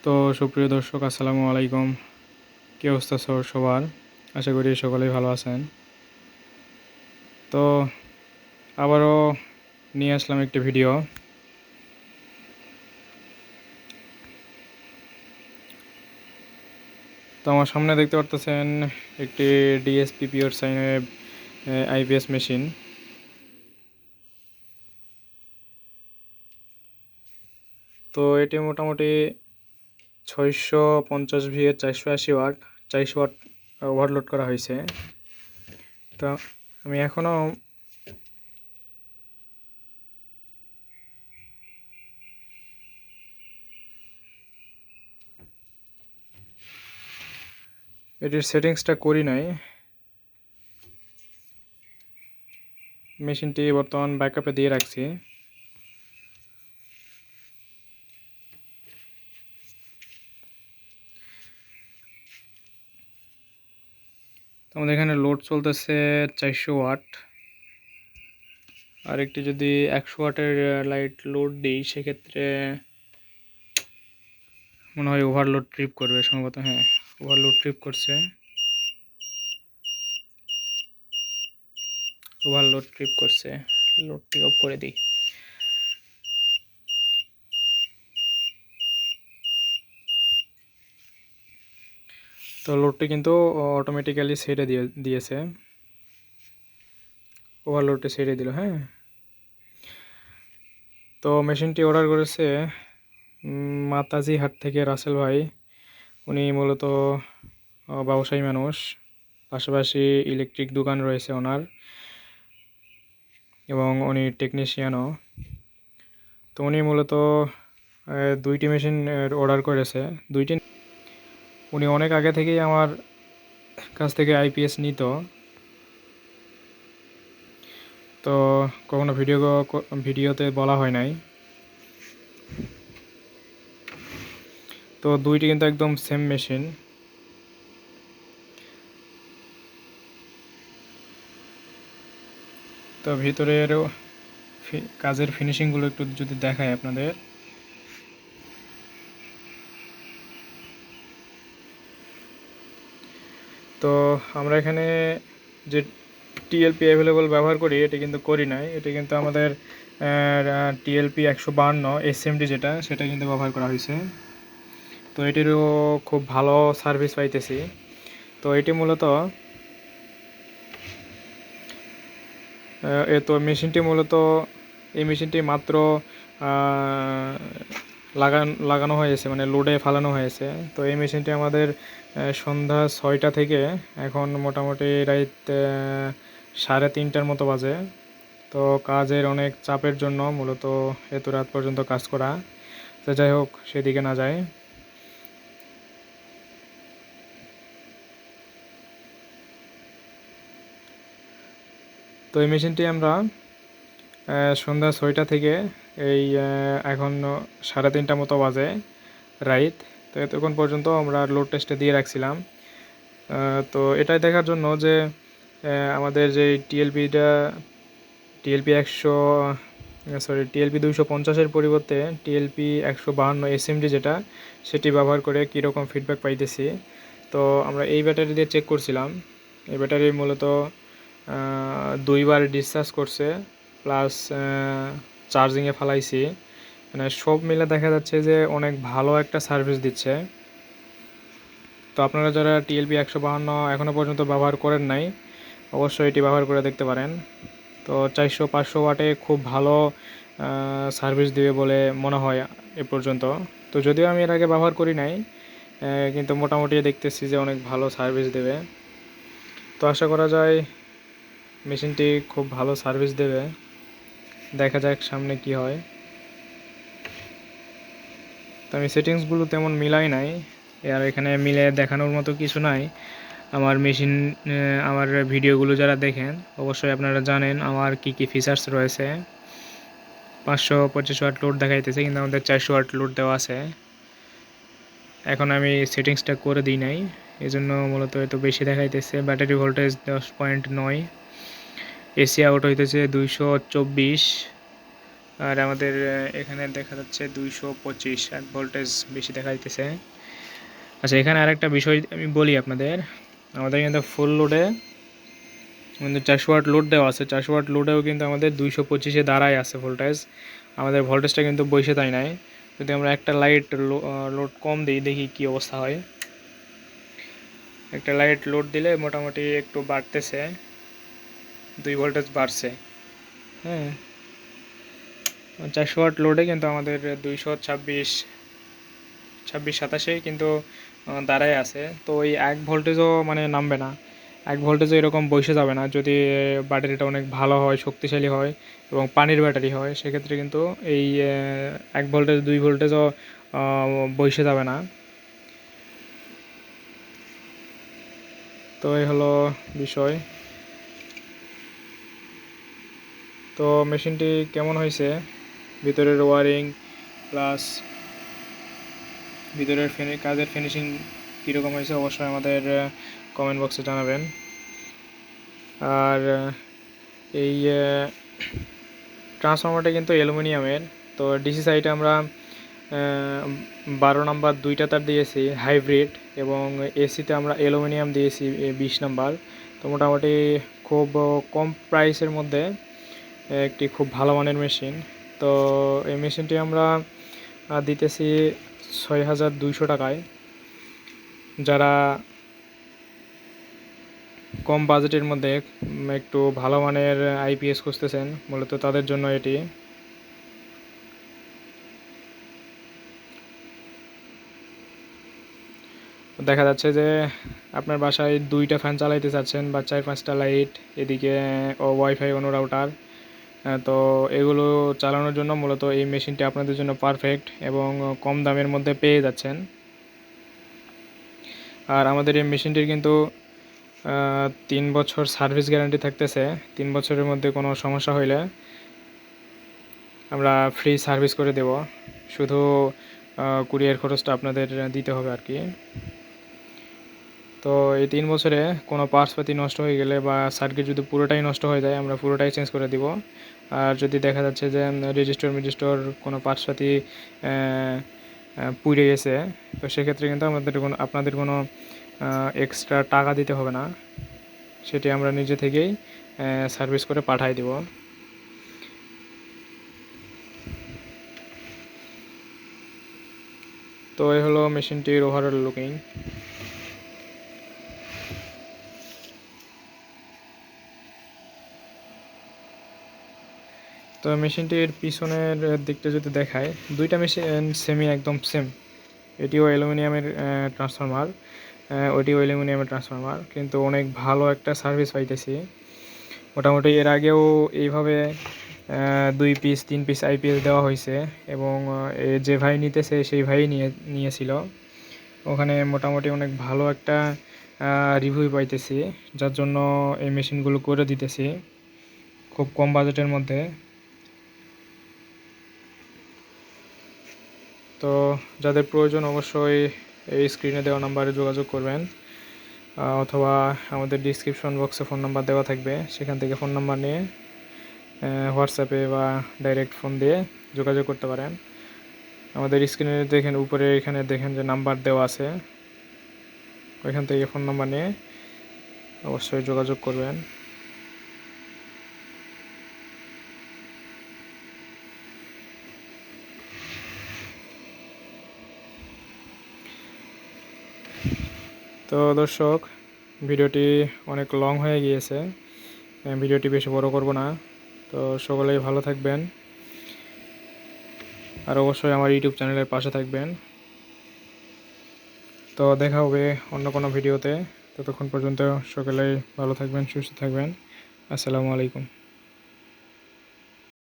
তো সুপ্রিয় দর্শক, আসসালামু আলাইকুম। কী অবস্থা সবার? আশা করি সকলেই ভালো আছেন। তো আবারও নিয়ে আসলাম একটি ভিডিও। তো আমার সামনে দেখতে পারতেছেন একটি ডিএসপি পিওর সাইনের আইপিএস মেশিন। তো এটি মোটামুটি 650 ভি এর 480 ওয়াট 400 ওয়াট ওভারলোড করা হয়েছে। তো আমি এখনও এটির সেটিংসটা করি নাই। মেশিনটি বর্তমান ব্যাকআপে দিয়ে রাখছি। আমাদের এখানে লোড চলতেছে 400 ওয়াট। আর একটি যদি 100 ওয়াটের লাইট লোড দিই সেক্ষেত্রে মনে হয় ওভারলোড ট্রিপ করবে সম্ভবত। হ্যাঁ, ওভারলোড ট্রিপ করছে। লোডটি অফ করে দিই। তো লোডটি কিন্তু অটোমেটিক্যালি ছেড়ে দিয়েছে। ওভারলোডটি ছেড়ে দিল। হ্যাঁ, তো মেশিনটি অর্ডার করেছে মাতাজি হাট থেকে রাসেল ভাই। উনি মূলত ব্যবসায়ী মানুষ, পাশাপাশি ইলেকট্রিক দোকান রয়েছে ওনার, এবং উনি টেকনিশিয়ানও। তো উনি মূলত 2টি মেশিন অর্ডার করেছে। উনি অনেক আগে থেকেই আমার কাছ থেকে আইপিএস নিত, তো কখনো ভিডিওতে বলা হয় নাই। তো 2টি কিন্তু একদম সেম মেশিন। তো ভিতরের কাজের ফিনিশিংগুলো একটু যদি দেখায় আপনাদের। তো আমরা এখানে যে টিএলপি অ্যাভেলেবল ব্যবহার করি এটি কিন্তু করি নাই। এটি কিন্তু আমাদের টিএলপি 152 এসএমডি সেটা কিন্তু ব্যবহার করা হয়েছে। তো এটিরও খুব ভালো সার্ভিস পাইতেছি। তো এটি মূলত এই মেশিনটি মাত্র লাগানো হয়েছে, মানে লোডে ফালানো হয়েছে। তো এই মেশিনটি আমাদের সন্ধ্যা 6টা থেকে এখন মোটামুটি রাত 3:30টার মতো বাজে। তো কাজের অনেক চাপের জন্য মূলত এত রাত পর্যন্ত কাজ করা। তো যাই হোক, সেদিকে না যায়। তো এই মেশিনটি আমরা সন্ধ্যা 6টা থেকে এই এখন 3:30টা মতো বাজে রাইত। তো এতক্ষণ পর্যন্ত আমরা লোড টেস্টে দিয়ে রাখছিলাম। তো এটাই দেখার জন্য যে আমাদের যে টিএলপি 250-এর পরিবর্তে টিএলপি 152 এসএমডি সেটি ব্যবহার করে কীরকম ফিডব্যাক পাইতেছি। তো আমরা এই ব্যাটারি দিয়ে চেক করছিলাম। এই ব্যাটারি মূলত 2বার ডিসচার্জ করছে, প্লাস চার্জিংয়ে ফালাইছি। মানে সব মিলে দেখা যাচ্ছে যে অনেক ভালো একটা সার্ভিস দিচ্ছে। তো আপনারা যারা টিএলপি 152 এখনও পর্যন্ত ব্যবহার করেন নাই, অবশ্যই এটি ব্যবহার করে দেখতে পারেন। তো 400-500 ওয়াটে খুব ভালো সার্ভিস দেবে বলে মনে হয় এ পর্যন্ত। তো যদিও আমি এর আগে ব্যবহার করি নাই, কিন্তু মোটামুটি দেখতেছি যে অনেক ভালো সার্ভিস দেবে। তো আশা করা যায় মেশিনটি খুব ভালো সার্ভিস দেবে। দেখা যাক সামনে কি হয়। তো আমি সেটিংসগুলো তেমন মিলাই নাই, আর এখানে মিলে দেখানোর মতো কিছু নাই। আমার ভিডিওগুলো যারা দেখেন অবশ্যই আপনারা জানেন আমার কি কি ফিচার্স রয়েছে। 525 ওয়াট লোড দেখাইতেছে, কিন্তু আমাদের 400 ওয়াট লোড দেওয়া আছে। এখন আমি সেটিংসটা করে দিই নাই, এই জন্য মূলত একটু বেশি দেখাইতেছে। ব্যাটারি ভোল্টেজ 10.9, এসি আউট হইতেছে 224, আর আমাদের এখানে দেখা যাচ্ছে 225 এক ভোল্টেজ বেশি দেখা যাইতেছে। আচ্ছা, এখানে আরেকটা বিষয় আমি বলি আপনাদের, আমাদের কিন্তু ফুল লোডে কিন্তু 400 ওয়াট লোড দেওয়া আছে, 400 ওয়াট লোডেও কিন্তু আমাদের 225-এ দাঁড়ায় আছে ভোল্টেজ। আমাদের ভোল্টেজটা কিন্তু বসে তাই নাই। যদি আমরা একটা লাইট লোড কম দিই, দেখি কি অবস্থা হয়। একটা লাইট লোড দিলে মোটামুটি একটু বাড়তেছে, 2 ভোল্টেজ বাড়ছে। হ্যাঁ, 400 ওয়াট লোডে কিন্তু আমাদের 226-27-এ কিন্তু দাঁড়ায় আছে। তো ওই 1 ভোল্টেজও মানে নামবে না, 1 ভোল্টেজও এরকম বসে যাবে না। যদি ব্যাটারিটা অনেক ভালো হয়, শক্তিশালী হয় এবং পানির ব্যাটারি হয়, সেক্ষেত্রে কিন্তু এই 1 ভোল্টেজ 2 ভোল্টেজও বসে যাবে না। তো এই হলো বিষয়। তো মেশিনটি কেমন হয়েছে, ভিতরের ওয়ারিং প্লাস ভিতরের কাজের ফিনিশিং কীরকম হয়েছে অবশ্যই আমাদের কমেন্ট বক্সে জানাবেন। আর এই ট্রান্সফর্মারটা কিন্তু অ্যালুমিনিয়ামের। তো ডিসি সাইডে আমরা 12 নাম্বার 2টা তার দিয়েছি হাইব্রিড, এবং এসিতে আমরা অ্যালুমিনিয়াম দিয়েছি 20 নাম্বার। তো মোটামুটি খুব কম প্রাইসের মধ্যে একটি খুব ভালো মানের মেশিন। তো এই মেশিনটি আমরা দিতেছি 6200 টাকায়। যারা কম বাজেটের মধ্যে একটু ভালো মানের আইপিএস খুঁজতেছেন, মূলত তাদের জন্য এটি। দেখা যাচ্ছে যে আপনার বাসায় 2টা ফ্যান চালাইতে চাচ্ছেন বা 4-5টা লাইট, এদিকে ওয়াইফাই কোনো রাউটার, তো এগুলো চালানোর জন্য মূলত এই মেশিনটি আপনাদের জন্য পারফেক্ট এবং কম দামের মধ্যে পেয়ে যাচ্ছেন। আর আমাদের এই মেশিনটির কিন্তু 3 বছর সার্ভিস গ্যারান্টি থাকতেছে। 3 বছরের মধ্যে কোনো সমস্যা হইলে আমরা ফ্রি সার্ভিস করে দেব, শুধু কুরিয়ার খরচটা আপনাদের দিতে হবে আর কি। তো এই 3 বছরে কোনো পার্টসপাতি নষ্ট হয়ে গেলে বা সার্কিট যদি পুরোটাই নষ্ট হয়ে যায়, আমরা পুরোটাই চেঞ্জ করে দিব। আর যদি দেখা যাচ্ছে যে রেজিস্টর কোনো পার্টসপাতি পুড়ে গেছে, তো সেক্ষেত্রে কিন্তু আপনাদের কোনো এক্সট্রা টাকা দিতে হবে না, সেটি আমরা নিজে থেকেই সার্ভিস করে পাঠিয়ে দেব। তো এই হলো মেশিনটির ওভারঅল লুকিং। তো মেশিনটির পিছনের দিকটা যদি দেখায়, 2টা মেশিন একদম সেম। এটিও অ্যালুমিনিয়ামের ট্রান্সফরমার, ওইটিও অ্যালুমিনিয়ামের ট্রান্সফরমার, কিন্তু অনেক ভালো একটা সার্ভিস পাইতেছি। মোটামুটি এর আগেও এইভাবে 2 পিস 3 পিস আইপিএস দেওয়া হয়েছে, এবং যে ভাই নিতেছে সেই ভাই নিয়েছিল। ওখানে মোটামুটি অনেক ভালো একটা রিভিউ পাইতেছি, যার জন্য এই মেশিনগুলো করে দিতেছি খুব কম বাজেটের মধ্যে। তো যাদের প্রয়োজন অবশ্যই এই স্ক্রিনে দেওয়া নাম্বারে যোগাযোগ করবেন, অথবা আমাদের ডিসক্রিপশন বক্সে ফোন নাম্বার দেওয়া থাকবে, সেখান থেকে ফোন নাম্বার নিয়ে হোয়াটসঅ্যাপে বা ডাইরেক্ট ফোন দিয়ে যোগাযোগ করতে পারেন। আমাদের স্ক্রিনে দেখেন, উপরে এখানে দেখেন যে নাম্বার দেওয়া আছে, ওইখান থেকে ফোন নাম্বার নিয়ে অবশ্যই যোগাযোগ করবেন। তো দর্শক, ভিডিওটি অনেক লং হয়ে গিয়েছে, ভিডিওটি বেশি বড় করব না। তো সকলেই ভালো থাকবেন, আর অবশ্যই আমার ইউটিউব চ্যানেলের পাশে থাকবেন। তো দেখা হবে অন্য কোনো ভিডিওতে। ততক্ষণ পর্যন্ত সকলেই ভালো থাকবেন, সুস্থ থাকবেন। আসসালামু আলাইকুম।